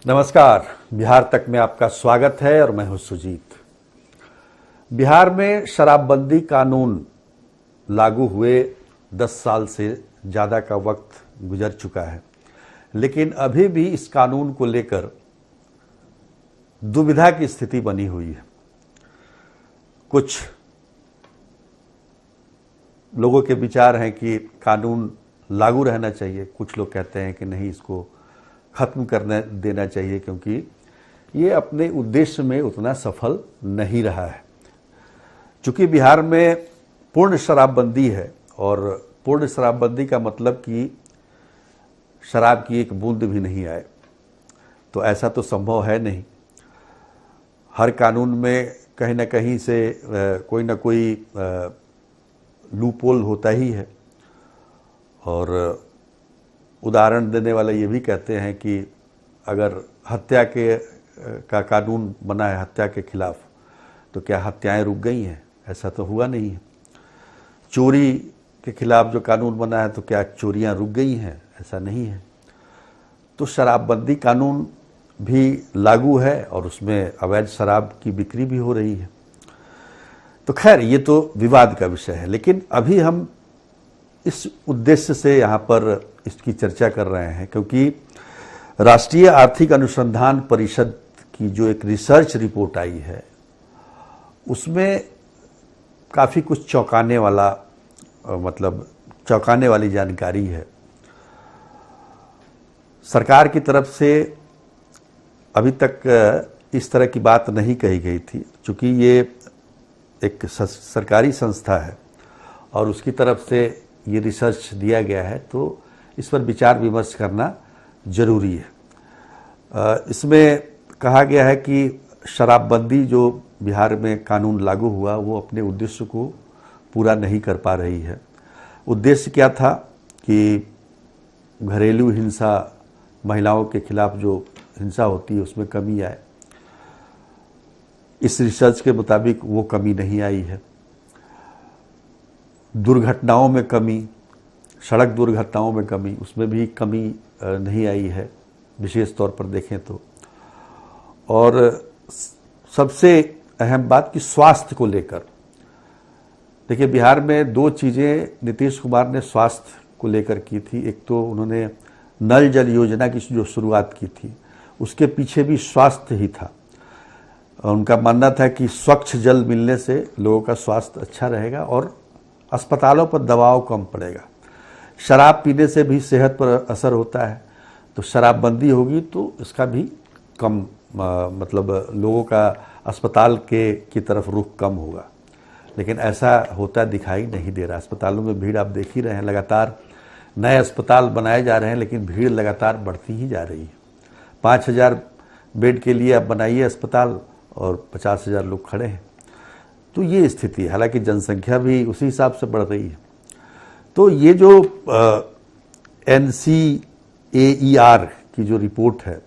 नमस्कार। बिहार तक में आपका स्वागत है और मैं हूं सुजीत। बिहार में शराबबंदी कानून लागू हुए 10 साल से ज़्यादा का वक्त गुजर चुका है, लेकिन अभी भी इस कानून को लेकर दुविधा की स्थिति बनी हुई है। कुछ लोगों के विचार हैं कि कानून लागू रहना चाहिए, कुछ लोग कहते हैं कि नहीं, इसको खत्म करने देना चाहिए क्योंकि ये अपने उद्देश्य में उतना सफल नहीं रहा है। चूंकि बिहार में पूर्ण शराबबंदी है और पूर्ण शराबबंदी का मतलब कि शराब की एक बूंद भी नहीं आए, तो ऐसा तो संभव है नहीं। हर कानून में कहीं ना कहीं से कोई ना कोई लूपहोल होता ही है। और उदाहरण देने वाले ये भी कहते हैं कि अगर हत्या का कानून बना है हत्या के खिलाफ, तो क्या हत्याएं रुक गई हैं? ऐसा तो हुआ नहीं है। चोरी के खिलाफ जो कानून बना है, तो क्या चोरियां रुक गई हैं? ऐसा नहीं है। तो शराबबंदी कानून भी लागू है और उसमें अवैध शराब की बिक्री भी हो रही है। तो खैर, ये तो विवाद का विषय है, लेकिन अभी हम इस उद्देश्य से यहाँ पर इसकी चर्चा कर रहे हैं क्योंकि राष्ट्रीय आर्थिक अनुसंधान परिषद की जो एक रिसर्च रिपोर्ट आई है, उसमें काफ़ी कुछ चौंकाने वाली जानकारी है। सरकार की तरफ से अभी तक इस तरह की बात नहीं कही गई थी, चूँकि ये एक सरकारी संस्था है और उसकी तरफ से ये रिसर्च दिया गया है, तो इस पर विचार विमर्श करना जरूरी है। इसमें कहा गया है कि शराबबंदी जो बिहार में कानून लागू हुआ, वो अपने उद्देश्य को पूरा नहीं कर पा रही है। उद्देश्य क्या था कि घरेलू हिंसा, महिलाओं के खिलाफ जो हिंसा होती है उसमें कमी आए। इस रिसर्च के मुताबिक वो कमी नहीं आई है। दुर्घटनाओं में कमी, सड़क दुर्घटनाओं में कमी, उसमें भी कमी नहीं आई है विशेष तौर पर देखें तो। और सबसे अहम बात कि स्वास्थ्य को लेकर, देखिए बिहार में दो चीज़ें नीतीश कुमार ने स्वास्थ्य को लेकर की थी। एक तो उन्होंने नल जल योजना की जो शुरुआत की थी, उसके पीछे भी स्वास्थ्य ही था। उनका मानना था कि स्वच्छ जल मिलने से लोगों का स्वास्थ्य अच्छा रहेगा और अस्पतालों पर दबाव कम पड़ेगा। शराब पीने से भी सेहत पर असर होता है, तो शराबबंदी होगी तो इसका भी कम लोगों का अस्पताल की तरफ रुख कम होगा। लेकिन ऐसा होता दिखाई नहीं दे रहा। अस्पतालों में भीड़ आप देख ही रहे हैं, लगातार नए अस्पताल बनाए जा रहे हैं, लेकिन भीड़ लगातार बढ़ती ही जा रही है। 5,000 बेड के लिए आप बनाइए अस्पताल और 50,000 लोग खड़े हैं, तो ये स्थिति है। हालांकि जनसंख्या भी उसी हिसाब से बढ़ रही है। तो ये जो NCAER की जो रिपोर्ट है,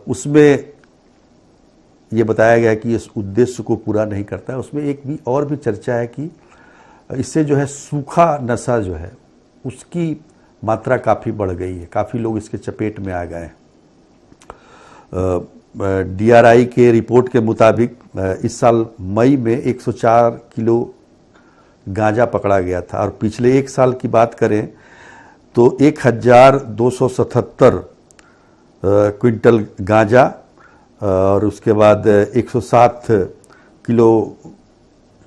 उसमें ये बताया गया है कि इस उद्देश्य को पूरा नहीं करता है। उसमें एक भी और भी चर्चा है कि इससे जो है सूखा नशा जो है उसकी मात्रा काफ़ी बढ़ गई है, काफ़ी लोग इसके चपेट में आ गए हैं। DRI के रिपोर्ट के मुताबिक इस साल मई में 104 किलो गांजा पकड़ा गया था और पिछले एक साल की बात करें तो 1,277 क्विंटल गांजा और उसके बाद 107 किलो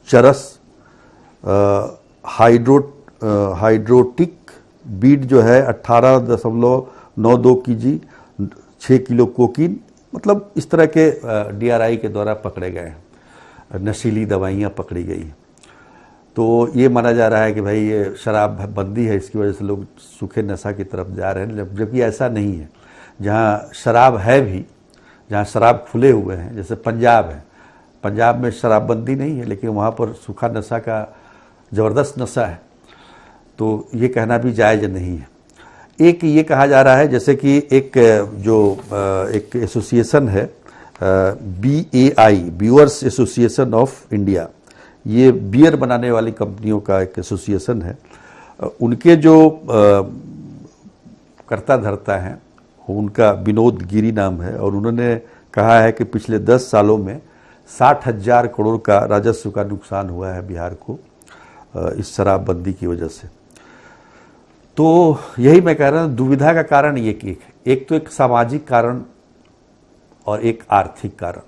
चरस, हाइड्रोटिक बीट जो है 18.92 kg, 6 किलो कोकीन, मतलब इस तरह के DRI के द्वारा पकड़े गए हैं। नशीली दवाइयाँ पकड़ी गई हैं। तो ये माना जा रहा है कि भाई ये शराब बंदी है, इसकी वजह से लोग सूखे नशा की तरफ जा रहे हैं, जबकि ऐसा नहीं है। जहाँ शराब है भी, जहाँ शराब खुले हुए हैं, जैसे पंजाब है, पंजाब में शराबबंदी नहीं है लेकिन वहाँ पर सूखा नशा का ज़बरदस्त नशा है, तो ये कहना भी जायज़ नहीं है। एक ये कहा जा रहा है जैसे कि एक एसोसिएशन है BAI, ब्यूअर्स एसोसिएशन ऑफ इंडिया, ये बियर बनाने वाली कंपनियों का एक एसोसिएशन है। उनके जो कर्ता धर्ता हैं, उनका विनोद गिरी नाम है, और उन्होंने कहा है कि पिछले 10 सालों में 60,000 करोड़ का राजस्व का नुकसान हुआ है बिहार को इस शराबबंदी की वजह से। तो यही मैं कह रहा हूँ, दुविधा का कारण ये कि एक तो एक सामाजिक कारण और एक आर्थिक कारण।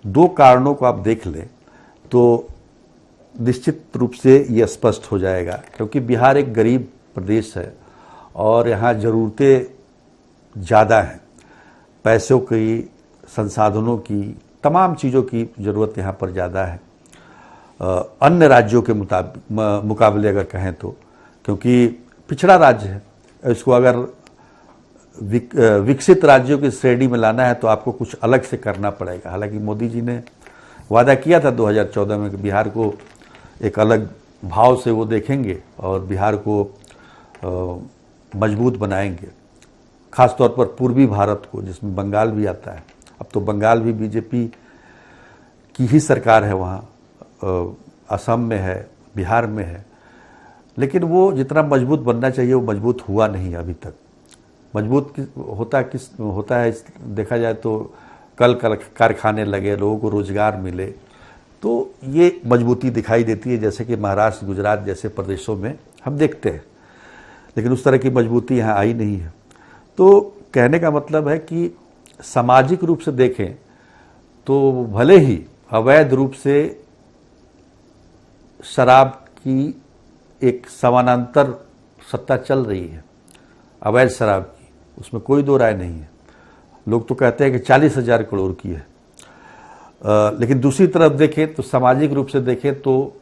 दो कारणों को आप देख लें तो निश्चित रूप से ये स्पष्ट हो जाएगा, क्योंकि बिहार एक गरीब प्रदेश है और यहाँ ज़रूरतें ज़्यादा हैं, पैसों की, संसाधनों की, तमाम चीज़ों की ज़रूरत यहाँ पर ज़्यादा है अन्य राज्यों के मुकाबले अगर कहें तो, क्योंकि पिछड़ा राज्य है। इसको अगर विकसित राज्यों की श्रेणी में लाना है तो आपको कुछ अलग से करना पड़ेगा। हालांकि मोदी जी ने वादा किया था 2014 में कि बिहार को एक अलग भाव से वो देखेंगे और बिहार को मजबूत बनाएंगे, खासतौर पर पूर्वी भारत को, जिसमें बंगाल भी आता है। अब तो बंगाल भी बीजेपी की ही सरकार है, वहाँ असम में है, बिहार में है, लेकिन वो जितना मजबूत बनना चाहिए वो मजबूत हुआ नहीं अभी तक। मजबूत होता है देखा जाए तो कल कारखाने लगे, लोगों को रोजगार मिले, तो ये मजबूती दिखाई देती है, जैसे कि महाराष्ट्र, गुजरात जैसे प्रदेशों में हम देखते हैं। लेकिन उस तरह की मजबूती यहाँ आई नहीं है। तो कहने का मतलब है कि सामाजिक रूप से देखें तो भले ही अवैध रूप से शराब की एक समानांतर सत्ता चल रही है, अवैध शराब की, उसमें कोई दो राय नहीं है। लोग तो कहते हैं कि 40,000 करोड़ की है, लेकिन दूसरी तरफ देखें तो सामाजिक रूप से देखें तो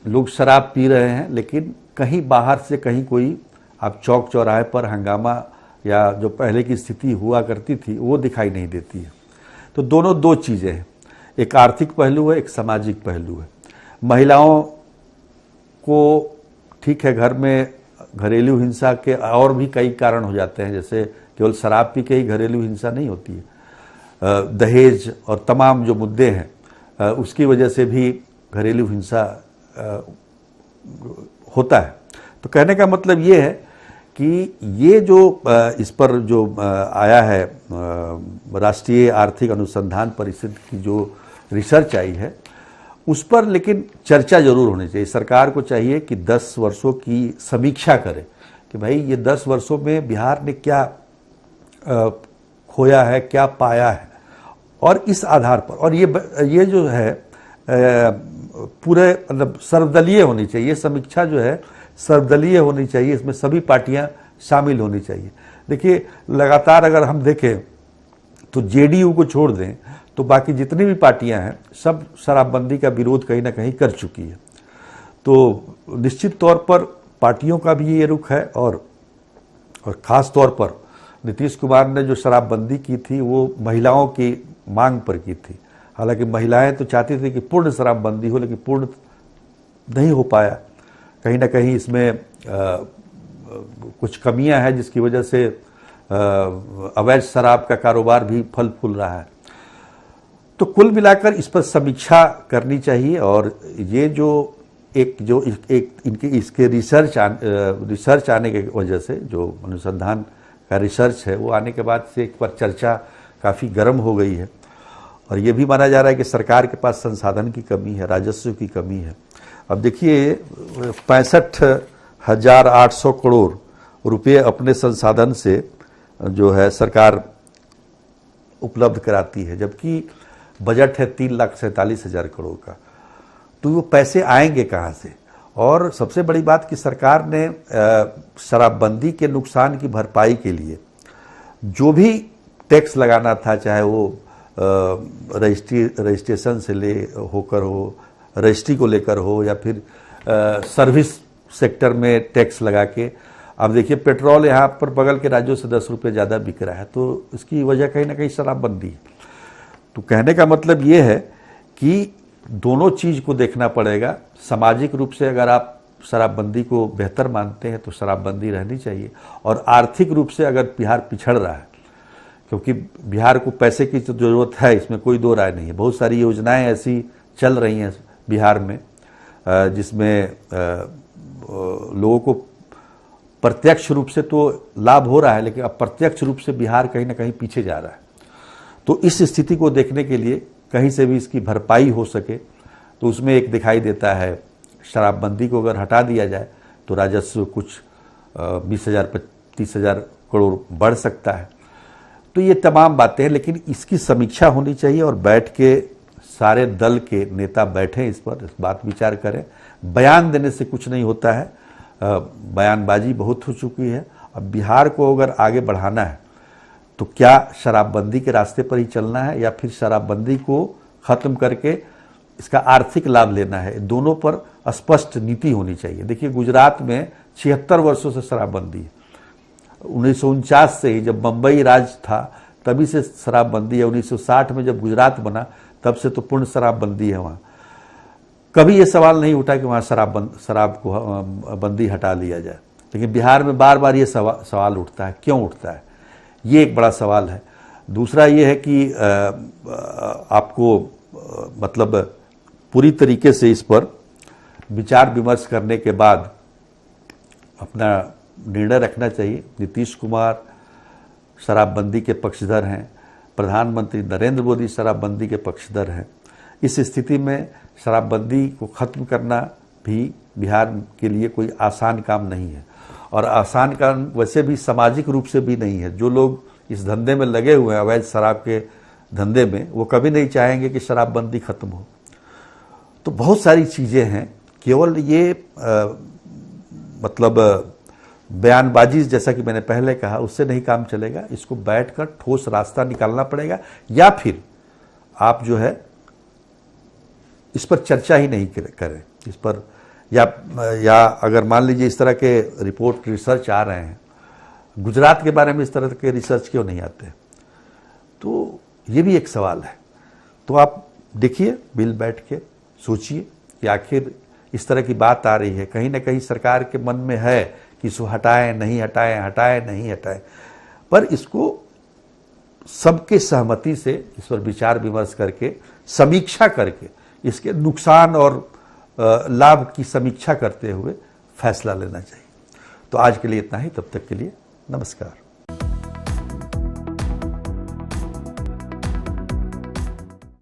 लोग शराब पी रहे हैं, लेकिन कहीं बाहर से कहीं कोई आप चौक चौराहे पर हंगामा या जो पहले की स्थिति हुआ करती थी वो दिखाई नहीं देती है। तो दोनों दो चीज़ें हैं, एक आर्थिक पहलू है, एक सामाजिक पहलू है। महिलाओं को ठीक है, घर में घरेलू हिंसा के और भी कई कारण हो जाते हैं, जैसे केवल शराब पी के ही घरेलू हिंसा नहीं होती है, दहेज और तमाम जो मुद्दे हैं उसकी वजह से भी घरेलू हिंसा होता है। तो कहने का मतलब ये है कि ये जो इस पर जो आया है राष्ट्रीय आर्थिक अनुसंधान परिषद की जो रिसर्च आई है उस पर लेकिन चर्चा जरूर होनी चाहिए। सरकार को चाहिए कि 10 वर्षों की समीक्षा करे कि भाई ये 10 वर्षों में बिहार ने क्या खोया है, क्या पाया है, और इस आधार पर, और ये जो है पूरे मतलब सर्वदलीय होनी चाहिए। ये समीक्षा जो है सर्वदलीय होनी चाहिए, इसमें सभी पार्टियां शामिल होनी चाहिए। देखिए, लगातार अगर हम देखें तो जेडीयू को छोड़ दें तो बाकी जितनी भी पार्टियां हैं सब शराबबंदी का विरोध कहीं ना कहीं कर चुकी है। तो निश्चित तौर पर पार्टियों का भी ये रुख है, और खास तौर पर नीतीश कुमार ने जो शराबबंदी की थी वो महिलाओं की मांग पर की थी। हालांकि महिलाएं तो चाहती थी कि पूर्ण शराबबंदी हो, लेकिन पूर्ण नहीं हो पाया। कहीं ना कहीं इसमें कुछ कमियां हैं जिसकी वजह से अवैध शराब का कारोबार भी फल फूल रहा है। तो कुल मिलाकर इस पर समीक्षा करनी चाहिए, और ये जो इसके रिसर्च आने की वजह से, जो अनुसंधान का रिसर्च है वो आने के बाद से एक पर चर्चा काफ़ी गर्म हो गई है। और ये भी माना जा रहा है कि सरकार के पास संसाधन की कमी है, राजस्व की कमी है। अब देखिए, 65,800 करोड़ रुपये अपने संसाधन से जो है सरकार उपलब्ध कराती है, जबकि बजट है 3,47,000 करोड़ का। तो वो पैसे आएंगे कहाँ से? और सबसे बड़ी बात कि सरकार ने शराबबंदी के नुकसान की भरपाई के लिए जो भी टैक्स लगाना था, चाहे वो रजिस्ट्रेशन से होकर हो, रजिस्ट्री को लेकर हो, या फिर सर्विस सेक्टर में टैक्स लगा के, अब देखिए पेट्रोल यहाँ पर बगल के राज्यों से 10 रुपये ज़्यादा बिक रहा है, तो इसकी वजह कहीं ना कहीं शराबबंदी है। तो कहने का मतलब ये है कि दोनों चीज़ को देखना पड़ेगा। सामाजिक रूप से अगर आप शराबबंदी को बेहतर मानते हैं तो शराबबंदी रहनी चाहिए, और आर्थिक रूप से अगर बिहार पिछड़ रहा है, क्योंकि बिहार को पैसे की तो ज़रूरत है, इसमें कोई दो राय नहीं है। बहुत सारी योजनाएं ऐसी चल रही हैं बिहार में जिसमें लोगों को प्रत्यक्ष रूप से तो लाभ हो रहा है, लेकिन अप्रत्यक्ष रूप से बिहार कहीं ना कहीं पीछे जा रहा है। तो इस स्थिति को देखने के लिए कहीं से भी इसकी भरपाई हो सके, तो उसमें एक दिखाई देता है शराबबंदी को अगर हटा दिया जाए तो राजस्व कुछ 20,000-30,000 करोड़ बढ़ सकता है। तो ये तमाम बातें हैं, लेकिन इसकी समीक्षा होनी चाहिए और बैठ के सारे दल के नेता बैठें, इस पर इस बात विचार करें। बयान देने से कुछ नहीं होता है, बयानबाजी बहुत हो चुकी है। अब बिहार को अगर आगे बढ़ाना है तो क्या शराबबंदी के रास्ते पर ही चलना है या फिर शराबबंदी को खत्म करके इसका आर्थिक लाभ लेना है? दोनों पर स्पष्ट नीति होनी चाहिए। देखिए, गुजरात में 76 वर्षों से शराबबंदी है। 1949 से ही, जब बंबई राज था तभी से शराबबंदी है। 1960 में जब गुजरात बना तब से तो पूर्ण शराबबंदी है वहाँ। कभी ये सवाल नहीं उठा कि वहाँ शराब को बंदी हटा लिया जाए, लेकिन बिहार में बार बार ये सवाल उठता है। क्यों उठता है? ये एक बड़ा सवाल है। दूसरा ये है कि आपको मतलब पूरी तरीके से इस पर विचार विमर्श करने के बाद अपना निर्णय रखना चाहिए। नीतीश कुमार शराबबंदी के पक्षधर हैं, प्रधानमंत्री नरेंद्र मोदी शराबबंदी के पक्षधर हैं। इस स्थिति में शराबबंदी को ख़त्म करना भी बिहार के लिए कोई आसान काम नहीं है, और आसान काम वैसे भी सामाजिक रूप से भी नहीं है। जो लोग इस धंधे में लगे हुए हैं, अवैध शराब के धंधे में, वो कभी नहीं चाहेंगे कि शराबबंदी खत्म हो। तो बहुत सारी चीज़ें हैं, केवल ये मतलब बयानबाजी जैसा कि मैंने पहले कहा उससे नहीं काम चलेगा। इसको बैठकर ठोस रास्ता निकालना पड़ेगा, या फिर आप जो है इस पर चर्चा ही नहीं करें इस पर, या अगर मान लीजिए इस तरह के रिपोर्ट रिसर्च आ रहे हैं, गुजरात के बारे में इस तरह के रिसर्च क्यों नहीं आते? तो ये भी एक सवाल है। तो आप देखिए, बिल बैठ के सोचिए कि आखिर इस तरह की बात आ रही है, कहीं ना कहीं सरकार के मन में है कि इसको हटाएं नहीं हटाएं, हटाएं नहीं हटाएं, पर इसको सबके सहमति से इस पर विचार विमर्श करके, समीक्षा करके, इसके नुकसान और लाभ की समीक्षा करते हुए फैसला लेना चाहिए। तो आज के लिए इतना ही, तब तक के लिए नमस्कार।